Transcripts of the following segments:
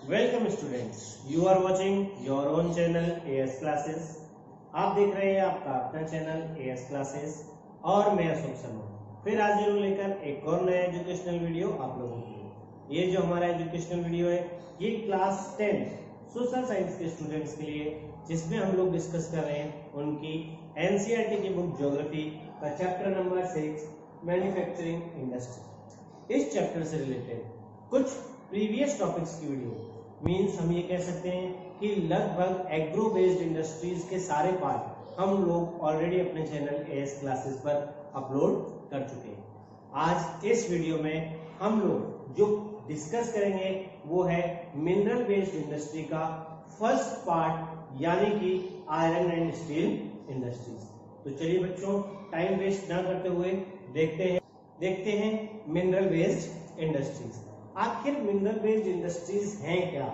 Welcome students, you are watching your own channel AS classes. आप देख रहे हैं आपका अपना चैनल एएस क्लासेस और मैं अशोक शर्मा फिर आज जरूर लेकर एक और नया एजुकेशनल वीडियो आप लोगों के लिए। ये जो हमारा एजुकेशनल वीडियो है ये क्लास 10 सोशल साइंस के स्टूडेंट्स के लिए, जिसमें हम लोग डिस्कस कर रहे हैं उनकी एनसीईआरटी की बुक ज्योग्राफी का चैप्टर नंबर 6 मैन्युफैक्चरिंग इंडस्ट्री। इस चैप्टर से रिलेटेड कुछ प्रीवियस टॉपिक्स की वीडियो मींस हम ये कह सकते हैं कि लगभग एग्रो बेस्ड इंडस्ट्रीज के सारे पार्ट हम लोग ऑलरेडी अपने चैनल एएस क्लासेस पर अपलोड कर चुके हैं। आज इस वीडियो में हम लोग जो डिस्कस करेंगे वो है मिनरल बेस्ड इंडस्ट्री का फर्स्ट पार्ट, यानी कि आयरन एंड स्टील इंडस्ट्रीज। तो चलिए बच्चों, टाइम वेस्ट ना करते हुए देखते हैं मिनरल बेस्ड इंडस्ट्रीज। आखिर मिनरल बेस्ड इंडस्ट्रीज हैं क्या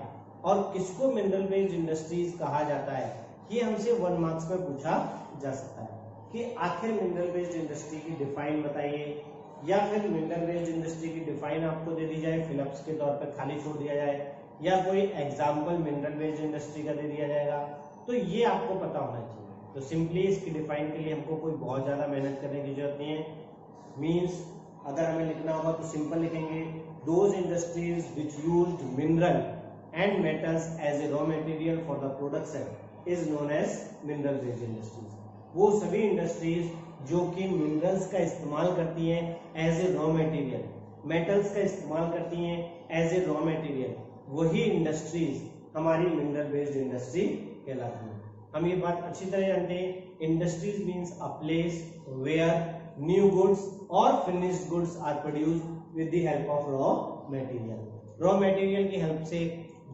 और किसको मिनरल बेस्ड इंडस्ट्रीज कहा जाता है, ये हमसे 1 मार्क्स में पूछा जा सकता है कि आखिर मिनरल बेस्ड इंडस्ट्री की डिफाइन बताइए, या फिर मिनरल बेस्ड इंडस्ट्री की डिफाइन आपको दे दी जाए, फिलअप्स के तौर पर खाली छोड़ दिया जाए, या कोई एग्जाम्पल मिनरल बेस्ड इंडस्ट्री का दे दिया जाएगा। तो ये आपको पता होना चाहिए। तो सिंपली इसकी डिफाइन के लिए हमको कोई बहुत ज्यादा मेहनत करने की जरूरत नहीं है। मीन्स अगर हमें लिखना होगा तो सिंपल लिखेंगे, those industries which used mineral and metals as a raw material for the production is known as mineral based industries. वो सभी इंडस्ट्रीज जो कि मिनरल्स का इस्तेमाल करती हैं as a raw material, metals का इस्तेमाल करती हैं एज ए रॉ मटेरियल, वही इंडस्ट्रीज हमारी मिनरल बेस्ड इंडस्ट्री कहलाती है। हम ये बात अच्छी तरह जानते हैं, industries means a place where new goods और finished goods are produced with the help of raw material. Raw material की हेल्प से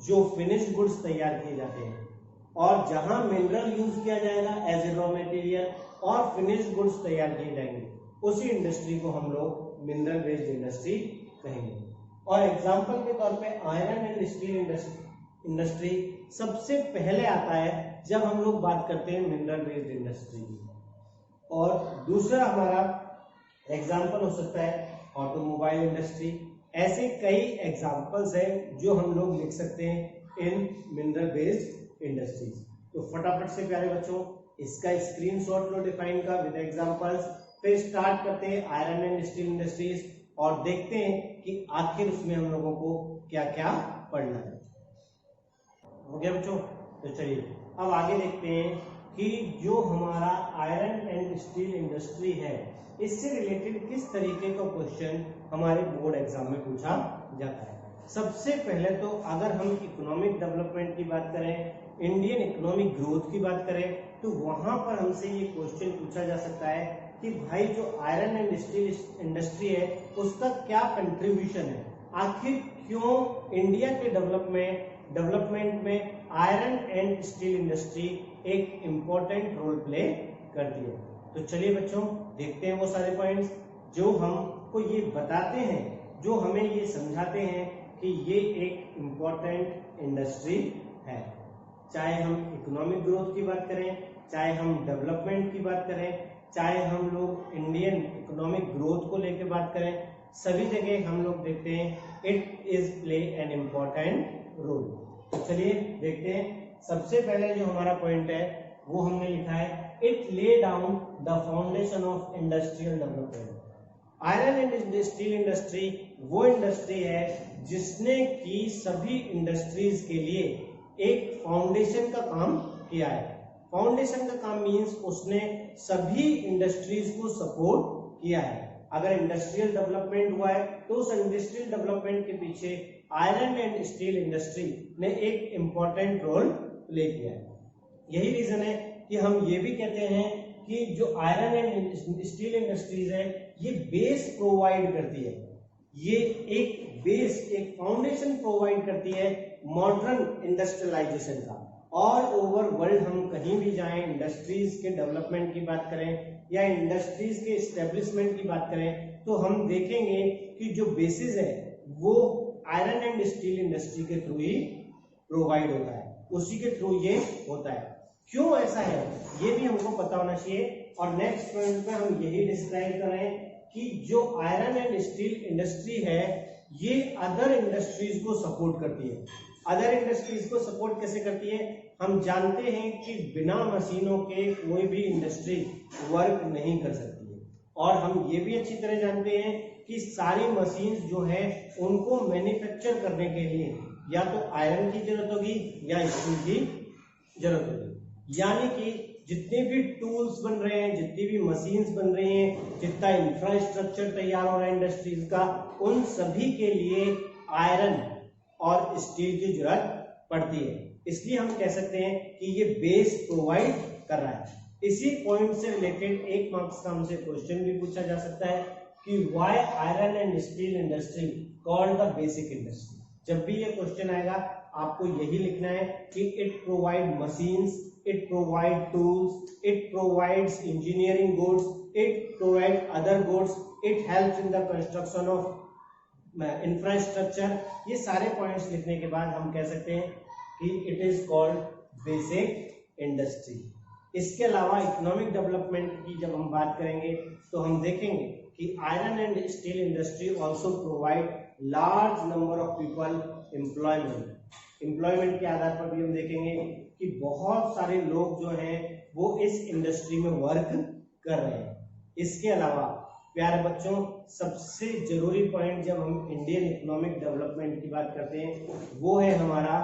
जो फिनिश्ड गुड्स तैयार किए जाते हैं, और जहां मिनरल यूज किया जाएगा एज ए रॉ मटेरियल और फिनिश्ड गुड्स तैयार किए जाएंगे, उसी इंडस्ट्री को हम लोग मिनरल बेस्ड इंडस्ट्री कहेंगे। और एग्जांपल के तौर पे आयरन एंड स्टील इंडस्ट्री सबसे पहले आता है जब हम लोग बात करते हैं मिनरल बेस्ड इंडस्ट्री की। और दूसरा हमारा एग्जांपल हो सकता है ऑटोमोबाइल इंडस्ट्री। ऐसे कई एग्जांपल्स हैं जो हम लोग लिख सकते हैं इन मिनरल बेस्ड इंडस्ट्रीज। तो फटाफट से प्यारे बच्चों इसका स्क्रीनशॉट लो डिफाइन का विद एग्जांपल्स, फिर स्टार्ट करते हैं आयरन एंड स्टील इंडस्ट्रीज और देखते हैं कि आखिर उसमें हम लोगों को क्या क्या पढ़ना है। हो गया बच्चों? तो चलिए अब आगे देखते हैं कि जो हमारा आयरन एंड स्टील इंडस्ट्री है इससे रिलेटेड किस तरीके का क्वेश्चन हमारे बोर्ड एग्जाम में पूछा जाता है। सबसे पहले तो अगर हम इकोनॉमिक डेवलपमेंट की बात करें, इंडियन इकोनॉमिक ग्रोथ की बात करें, तो वहां पर हमसे ये क्वेश्चन पूछा जा सकता है कि भाई जो आयरन एंड स्टील इंडस्ट्री है उसका क्या कंट्रीब्यूशन है, आखिर क्यों इंडिया के डेवलपमेंट में आयरन एंड स्टील इंडस्ट्री एक इम्पोर्टेंट रोल प्ले करती है। तो चलिए बच्चों देखते हैं वो सारे पॉइंट्स जो हमको ये बताते हैं, जो हमें ये समझाते हैं कि ये एक इम्पोर्टेंट इंडस्ट्री है। चाहे हम इकोनॉमिक ग्रोथ की बात करें, चाहे हम डेवलपमेंट की बात करें, चाहे हम लोग इंडियन इकोनॉमिक ग्रोथ को लेकर बात करें, सभी जगह हम लोग देखते हैं it is play an important role. तो चलिए देखते हैं। सबसे पहले जो हमारा पॉइंट है वो हमने लिखा है, it lay down the foundation of industrial development. Iron and steel industry वो इंडस्ट्री है जिसने की सभी इंडस्ट्रीज के लिए एक फाउंडेशन का काम किया है। फाउंडेशन का काम मीन्स उसने सभी इंडस्ट्रीज को सपोर्ट किया है। अगर इंडस्ट्रियल डेवलपमेंट हुआ है तो उस इंडस्ट्रियल डेवलपमेंट के पीछे आयरन एंड स्टील इंडस्ट्री ने एक इंपॉर्टेंट रोल प्ले किया है। यही रीजन है कि हम ये भी कहते हैं कि जो आयरन एंड स्टील इंडस्ट्रीज है ये बेस प्रोवाइड करती है, ये एक बेस, एक फाउंडेशन प्रोवाइड करती है मॉडर्न इंडस्ट्रियलाइजेशन का। ऑल ओवर वर्ल्ड हम कहीं भी जाएं, इंडस्ट्रीज के डेवलपमेंट की बात करें या इंडस्ट्रीज के एस्टेब्लिशमेंट की बात करें, तो हम देखेंगे कि जो बेसिस है वो आयरन एंड स्टील इंडस्ट्री के थ्रू ही प्रोवाइड होता है, उसी के थ्रू ये होता है। क्यों ऐसा है ये भी हमको पता होना चाहिए। और नेक्स्ट पॉइंट पे हम यही डिस्क्राइब कर रहे हैं कि जो आयरन एंड स्टील इंडस्ट्री है ये अदर इंडस्ट्रीज को सपोर्ट करती है। अदर इंडस्ट्रीज को सपोर्ट कैसे करती है? हम जानते हैं कि बिना मशीनों के कोई भी इंडस्ट्री वर्क नहीं कर सकती है, और हम ये भी अच्छी तरह जानते हैं कि सारी मशीन्स जो है उनको मैन्युफैक्चर करने के लिए या तो आयरन की जरूरत होगी या स्टील की जरूरत होगी। यानी कि जितने भी टूल्स बन रहे हैं, जितनी भी मशीन्स बन रही हैं, जितना इंफ्रास्ट्रक्चर तैयार हो रहा है इंडस्ट्रीज का, उन सभी के लिए आयरन और स्टील की जरूरत पड़ती है। इसलिए हम कह सकते हैं कि ये बेस प्रोवाइड कर रहा है। इसी पॉइंट से रिलेटेड एक मार्क्स का हमसे क्वेश्चन भी पूछा जा सकता है कि why iron and steel industry called the basic industry. जब भी ये क्वेश्चन आएगा आपको यही लिखना है कि it provide machines, it provide tools, it provides engineering goods, it provide other goods, it helps in the construction of infrastructure। ये सारे पॉइंट्स लिखने के बाद हम कह सकते हैं कि it is called basic industry। इसके अलावा इकोनॉमिक डेवलपमेंट की जब हम बात करेंगे तो हम देखेंगे कि iron and steel industry also provide large number of people employment. Employment के आधार पर भी हम देखेंगे कि बहुत सारे लोग जो हैं वो इस इंडस्ट्री में वर्क कर रहे हैं। इसके अलावा प्यारे बच्चों, सबसे जरूरी पॉइंट जब हम इंडियन इकोनॉमिक डेवलपमेंट की बात करते हैं वो है हमारा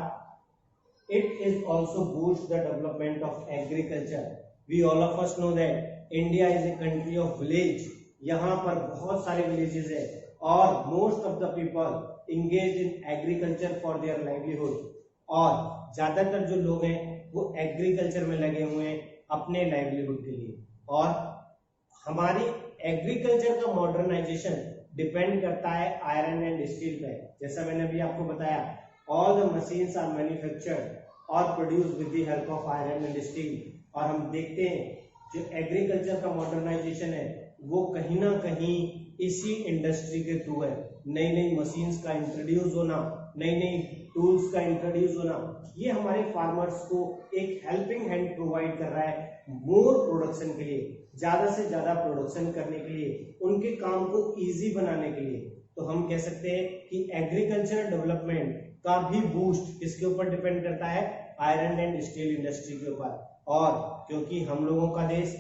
it is also boost the development of agriculture. We all of us know that India is a country of village. यहाँ पर बहुत सारे विलेजेस है और most of the people engaged in agriculture for their livelihood। और ज्यादातर जो लोग हैं वो एग्रीकल्चर में लगे हुए हैं अपने लाइवलीहुड के लिए। और हमारी एग्रीकल्चर का मॉडर्नाइजेशन डिपेंड करता है आयरन एंड स्टील पे। जैसा मैंने अभी आपको बताया, all the machines are manufactured और produce with the help of iron and steel. और हम देखते हैं जो एग्रीकल्चर का मॉडर्नाइजेशन है वो कहीं ना कहीं इसी इंडस्ट्री के थ्रू है। नई नई मशीन्स का इंट्रोड्यूस होना, नई नई टूल्स का इंट्रोड्यूस होना, ये हमारे फार्मर्स को एक हेल्पिंग हैंड प्रोवाइड कर रहा है मोर प्रोडक्शन के लिए, ज्यादा से ज्यादा प्रोडक्शन करने के लिए, उनके काम को इजी बनाने के लिए। तो हम कह सकते हैं कि एग्रीकल्चर डेवलपमेंट का भी बूस्ट किसके ऊपर डिपेंड करता है? आयरन एंड स्टील इंडस्ट्री के ऊपर। और क्योंकि हम लोगों का देश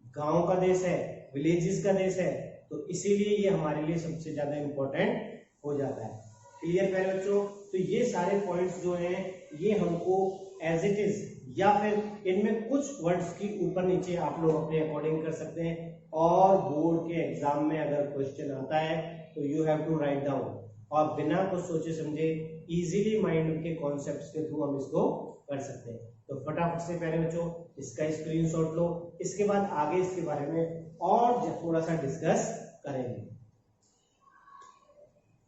गाँव का देश है, विलेजेस का देश है, तो इसीलिए ये हमारे लिए सबसे ज्यादा इंपॉर्टेंट हो जाता है। क्लियर प्यारे बच्चों? तो ये सारे पॉइंट्स जो हैं ये हमको एज इट इज या फिर इनमें कुछ वर्ड्स की ऊपर नीचे आप लोग अपने अकॉर्डिंग कर सकते हैं। और बोर्ड के एग्जाम में अगर क्वेश्चन आता है तो you have to write down, और बिना कुछ सोचे समझे इजीली माइंड के कॉन्सेप्ट्स के थ्रू हम इसको कर सकते हैं। तो फटाफट से प्यारे बच्चों इसका स्क्रीनशॉट लो। इसके बाद आगे इसके बारे में और थोड़ा सा डिस्कस करेंगे।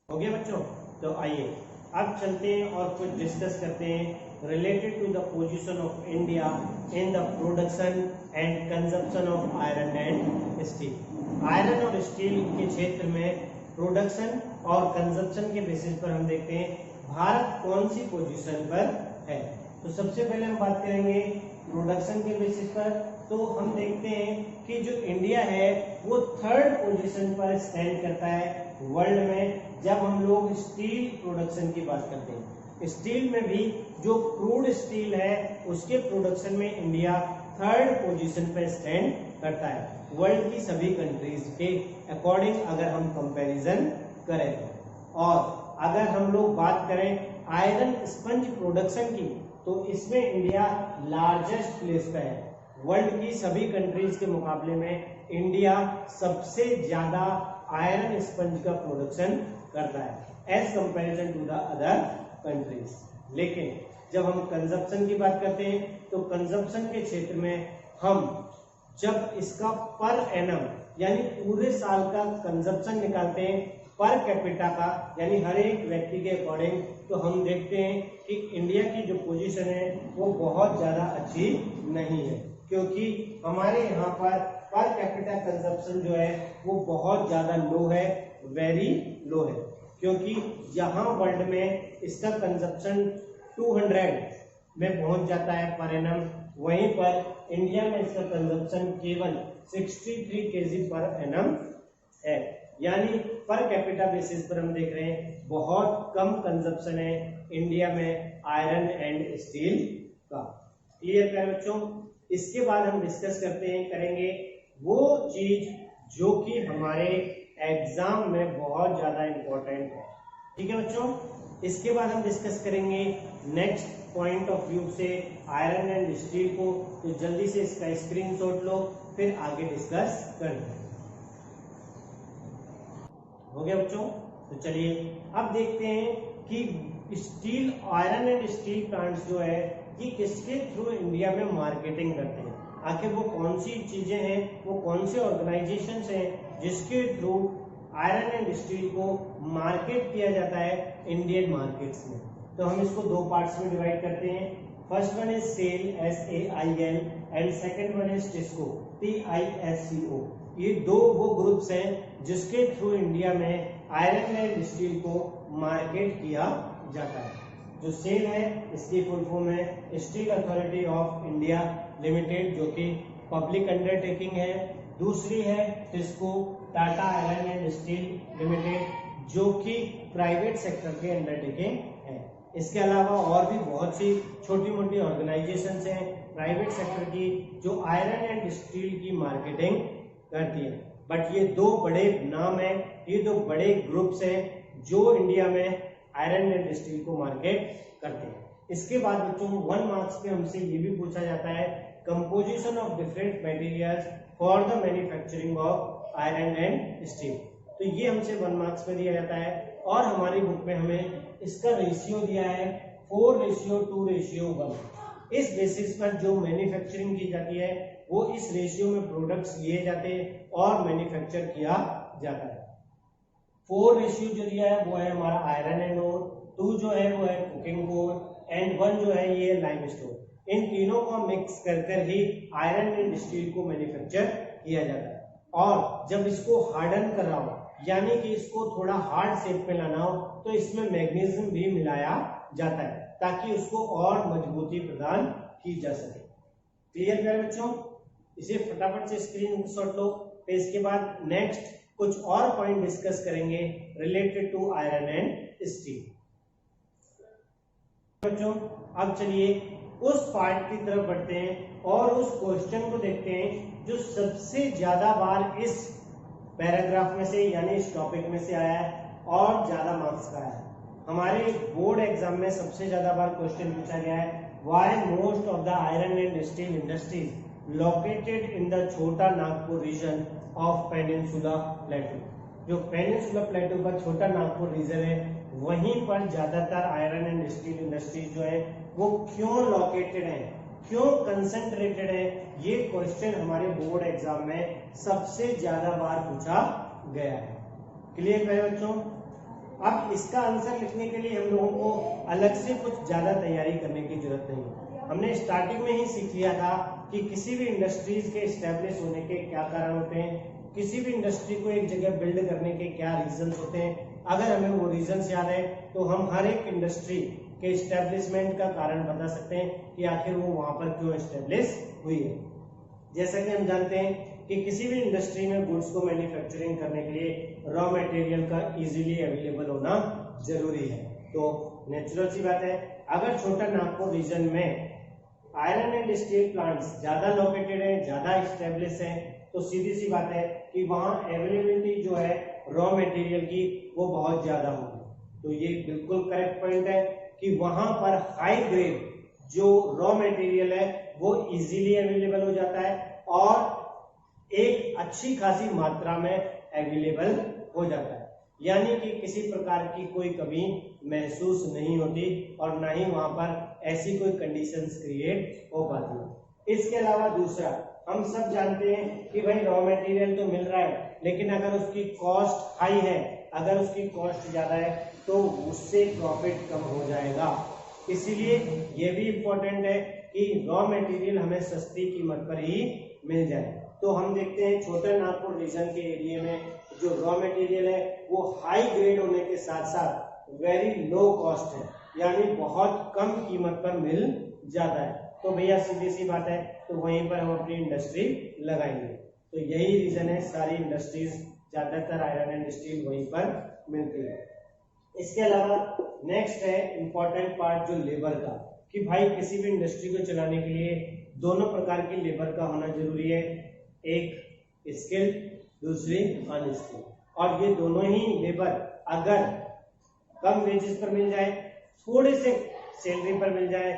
हो गया बच्चों? तो आइए अब चलते हैं और कुछ डिस्कस करते हैं related to the position of India in the production and consumption of iron and steel. Iron और स्टील के क्षेत्र में प्रोडक्शन और कंजप्शन के बेसिस पर हम देखते हैं भारत कौन सी पोजीशन पर है। तो सबसे पहले हम बात करेंगे प्रोडक्शन के बेसिस पर। तो हम देखते हैं कि जो इंडिया है वो थर्ड पोजीशन पर स्टैंड करता है वर्ल्ड में जब हम लोग स्टील प्रोडक्शन की बात करते हैं। स्टील में भी जो क्रूड स्टील है उसके प्रोडक्शन में इंडिया थर्ड पोजीशन पर स्टैंड करता है वर्ल्ड की सभी कंट्रीज के अकॉर्डिंग अगर हम कंपैरिजन करें। और अगर हम लोग बात करें आयरन स्पंज प्रोडक्शन की तो इसमें इंडिया लार्जेस्ट प्लेस पे है। वर्ल्ड की सभी कंट्रीज के मुकाबले में इंडिया सबसे ज्यादा आयरन स्पंज का प्रोडक्शन करता है as comparison to the other countries. लेकिन जब हम कंजप्शन की बात करते हैं तो कंजप्शन के क्षेत्र में हम जब इसका पर एनम यानी पूरे साल का कंजप्शन निकालते हैं पर कैपिटा का यानी हर एक व्यक्ति के अकॉर्डिंग, तो हम देखते हैं कि इंडिया की जो पोजीशन है वो बहुत ज्यादा अच्छी नहीं है, क्योंकि हमारे यहाँ पर कैपिटा कंजप्शन जो है वो बहुत ज्यादा लो है, वेरी लो है। क्योंकि यहाँ वर्ल्ड में इसका कंजप्शन 200 में पहुंच जाता है पर एनम, वहीं पर इंडिया में इसका कंजप्शन केवल 63 kg पर एनम है। यानी पर कैपिटा बेसिस पर हम देख रहे हैं बहुत कम कंजप्शन है इंडिया में आयरन एंड स्टील का। क्लियर है बच्चों। इसके बाद हम डिस्कस करेंगे वो चीज जो कि हमारे एग्जाम में बहुत ज्यादा इंपॉर्टेंट है। ठीक है बच्चों। इसके बाद हम डिस्कस करेंगे नेक्स्ट पॉइंट ऑफ व्यू से आयरन एंड स्टील को। तो जल्दी से इसका स्क्रीनशॉट लो, फिर आगे डिस्कस करते हैं। हो गया बच्चों। तो चलिए अब देखते हैं कि steel iron and steel plants जो है ये किसके थ्रू इंडिया में मार्केटिंग करते हैं। आखिर वो कौन सी चीजें हैं, वो कौन से ऑर्गेनाइजेशंस हैं जिसके थ्रू आयरन एंड स्टील को मार्केट किया जाता है इंडियन मार्केट्स में। तो हम इसको दो पार्ट्स में डिवाइड करते हैं। First one is SAIL SAIL and second one is TISCO TISCO। ये दो वो ग्रुप्स हैं जिसके थ्रू इंडिया में आयरन एंड स्टील को मार्केट किया जाता है। जो सेल है इसकी फुल फॉर्म है steel authority of India limited, जो कि पब्लिक अंडरटेकिंग है। दूसरी है TISCO Tata iron and steel limited, जो कि प्राइवेट सेक्टर के अंडरटेकिंग है। इसके अलावा और भी बहुत सी छोटी मोटी ऑर्गेनाइजेशंस हैं प्राइवेट सेक्टर की जो आयरन एंड स्टील की मार्केटिंग करती है। बट ये दो बड़े नाम हैं, ये दो बड़े ग्रुप्स हैं जो इंडिया में आयरन एंड स्टील को मार्केट करते हैं। इसके बाद बच्चों 1 मार्क्स पे हमसे ये भी पूछा जाता है composition of different materials for the manufacturing of iron and steel. तो ये हमसे 1 मार्क्स में दिया जाता है और हमारी बुक में हमें इसका रेशियो दिया है 4:2:1। इस बेसिस पर जो मैन्युफैक्चरिंग की जाती है वो इस रेशियो में प्रोडक्ट्स लिए जाते हैं और मैन्युफैक्चर किया जाता है। 4 रेशियो जो दिया है वो है हमारा आयरन एंड ओर, 2 जो है वो है कुकिंग कोल एंड 1 जो है ये लाइमस्टोन। इन तीनों को मिक्स कर ही आयरन एंड स्टील को मैन्युफैक्चर किया जाता है। और जब इसको हार्डन कर रहा हो यानी कि इसको थोड़ा हार्ड शेप में लाना हो तो इसमें मैग्नीशियम भी मिलाया जाता है ताकि उसको और मजबूती प्रदान की जा सके। क्लियर है बच्चों। इसे फटाफट से स्क्रीनशॉट लो। फिर इसके बाद नेक्स्ट कुछ और पॉइंट डिस्कस करेंगे related to iron and steel. बच्चों अब चलिए उस पार्ट की तरफ बढ़ते हैं और उस क्वेश्चन को देखते हैं जो सबसे ज्यादा बार इस पैराग्राफ में से यानी इस टॉपिक में से आया है और ज्यादा मार्क्स का है। हमारे बोर्ड एग्जाम में सबसे ज्यादा बार क्वेश्चन पूछा गया है why most of the iron and steel industries located in the Chota Nagpur region of peninsula plateau. जो पेनिनसुला प्लेटू का छोटा नागपुर रीजन है वहीं पर ज्यादातर आयरन एंड स्टील इंडस्ट्रीज जो है वो क्यों लोकेटेड है, क्यों कंसंट्रेटेड है, ये क्वेश्चन हमारे बोर्ड एग्जाम में सबसे ज्यादा बार पूछा गया है। क्लियर है बच्चों। अब इसका आंसर लिखने के लिए हम लोगों को अलग से कुछ ज्यादा तैयारी करने की जरूरत नहीं है। हमने स्टार्टिंग में ही सीख लिया था कि किसी भी इंडस्ट्रीज के स्टैब्लिश होने के क्या कारण होते हैं, किसी भी इंडस्ट्री को एक जगह बिल्ड करने के क्या रीजंस होते हैं। अगर हमें वो रीजंस याद है तो हम हर एक इंडस्ट्री के स्टैब्लिशमेंट का कारण बता सकते हैं कि आखिर वो वहां पर क्यों स्टैब्लिश हुई है। जैसा कि हम जानते हैं कि किसी भी इंडस्ट्री में गुड्स को मैन्युफैक्चरिंग करने के लिए रॉ मटेरियल का इजीली अवेलेबल होना जरूरी है। तो नेचुरल सी बात है अगर छोटा नागपुर रीजन में आयरन एंड स्टील प्लांट्स ज्यादा लोकेटेड है, ज्यादा स्टैब्लिश है, तो सीधी सी बात है कि वहां अवेलेबिलिटी जो है रॉ मटेरियल की वो बहुत ज्यादा होगी। तो ये बिल्कुल करेक्ट पॉइंट है कि वहां पर हाई ग्रेड जो रॉ मटेरियल है वो इजीली अवेलेबल हो जाता है और एक अच्छी खासी मात्रा में अवेलेबल हो जाता है, यानी कि किसी प्रकार की कोई कमी महसूस नहीं होती और ना ही वहां पर ऐसी कोई कंडीशंस क्रिएट हो पाती। इसके अलावा दूसरा हम सब जानते हैं कि भाई रॉ मटेरियल तो मिल रहा है लेकिन अगर उसकी कॉस्ट हाई है, अगर उसकी कॉस्ट ज्यादा है तो उससे प्रॉफिट कम हो जाएगा। इसीलिए ये भी इम्पोर्टेंट है कि रॉ मटेरियल हमें सस्ती कीमत पर ही मिल जाए। तो हम देखते हैं छोटा नागपुर रीजन के एरिया में जो रॉ मटेरियल है वो हाई ग्रेड होने के साथ साथ वेरी लो कॉस्ट है, यानी बहुत कम कीमत पर मिल जाता है। तो भैया सीधी सी बात है तो वहीं पर हम अपनी इंडस्ट्री लगाएंगे। तो यही रीजन है सारी इंडस्ट्रीज ज्यादातर आयरन एंड स्टील वहीं पर मिलती है। इसके अलावा नेक्स्ट है इंपॉर्टेंट पार्ट जो लेबर का, कि भाई किसी भी इंडस्ट्री को चलाने के लिए दोनों प्रकार की लेबर का होना जरूरी है, एक स्किल्ड, दूसरी अनस्किल्ड। और ये दोनों ही लेबर अगर कम वेजेस पर मिल जाए, थोड़े से सैलरी पर मिल जाए,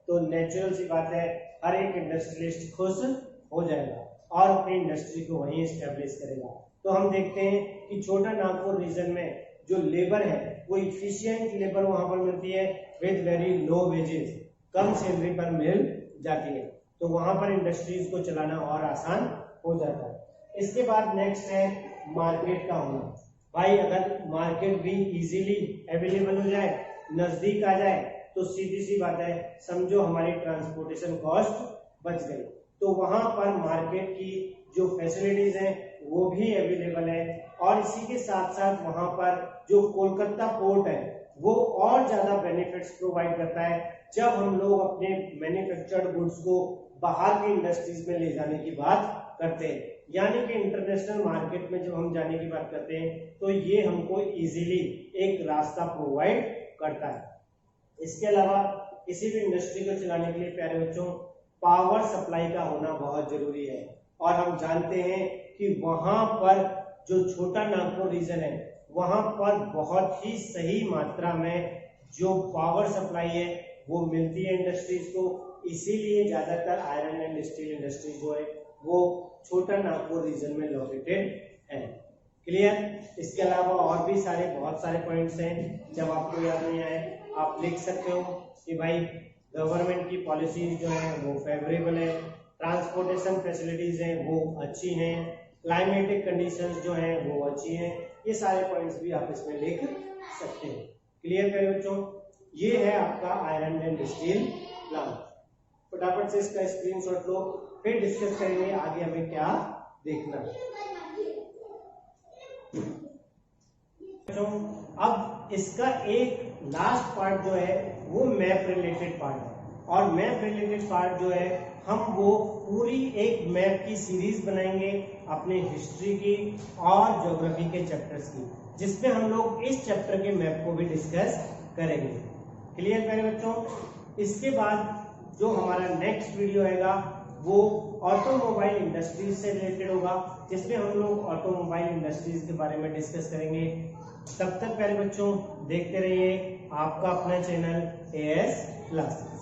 तो नेचुरल सी बात है हर एक इंडस्ट्रियलिस्ट खुश हो जाएगा और अपनी इंडस्ट्री को वहीं एस्टेब्लिश करेगा। तो हम देखते हैं कि छोटा नागपुर रीजन में जो लेबर है वो इफिशियंट लेबर वहां पर मिलती है with very low wages, come salary पर मिल जाती है, तो वहां पर इंडस्ट्रीज को चलाना और आसान हो जाता है। इसके बाद नेक्स्ट है मार्केट का होना। भाई अगर मार्केट भी इजीली अवेलेबल हो जाए, नजदीक आ जाए, तो सीधी सी बात है समझो हमारी ट्रांसपोर्टेशन कॉस्ट बच गई, तो वहां पर मार्केट की जो फैसिलिटीज हैं वो भी अवेलेबल है। और इसी के साथ साथ वहां पर जो कोलकाता पोर्ट है वो और ज्यादा बेनिफिट्स प्रोवाइड करता है जब हम लोग अपने मैन्युफैक्चर्ड गुड्स को बाहर की इंडस्ट्रीज में ले जाने की बात करते हैं, यानी कि इंटरनेशनल मार्केट में जब हम जाने की बात करते हैं तो ये हमको इजीली एक रास्ता प्रोवाइड करता है। इसके अलावा किसी भी इंडस्ट्री को चलाने के लिए प्यारे बच्चों पावर सप्लाई का होना बहुत जरूरी है। और हम जानते हैं कि वहां पर जो छोटा नागपुर रीजन है वहां पर बहुत ही सही मात्रा में जो पावर सप्लाई है वो मिलती है इंडस्ट्रीज को, इसीलिए ज्यादातर आयरन एंड स्टील इंडस्ट्री जो है वो छोटा नागपुर रीजन में लोकेटेड है। क्लियर? इसके अलावा और भी बहुत सारे पॉइंट्स हैं, जब आपको याद नहीं आए आप लिख सकते हो कि भाई गवर्नमेंट की पॉलिसीज जो है वो फेवरेबल है, ट्रांसपोर्टेशन फैसिलिटीज हैं वो अच्छी हैं, क्लाइमेटिक कंडीशंस जो हैं वो अच्छी हैं, ये सारे पॉइंट्स भी आप इसमें लिख सकते हैं। क्लियर करें बच्चों? ये है आपका आयरन एंड स्टील प्लांट। फटाफट से इसका स्क्रीनशॉट लो, फिर डिस्कस करेंगे आगे हमें क्या देखना। अब इसका एक लास्ट पार्ट जो है वो मैप रिलेटेड पार्ट है, और मैप रिलेटेड पार्ट जो है हम वो पूरी एक मैप की सीरीज बनाएंगे अपने हिस्ट्री की और ज्योग्राफी के चैप्टर्स की, जिसमें हम लोग इस चैप्टर के मैप को भी डिस्कस करेंगे। क्लियर मेरे बच्चों? इसके बाद जो हमारा नेक्स्ट वीडियो आएगा वो ऑटोमोबाइल इंडस्ट्रीज से रिलेटेड होगा, जिसमें हम लोग ऑटोमोबाइल इंडस्ट्रीज के बारे में डिस्कस करेंगे। तब तक प्यारे बच्चों देखते रहिए आपका अपना चैनल AS क्लासेस।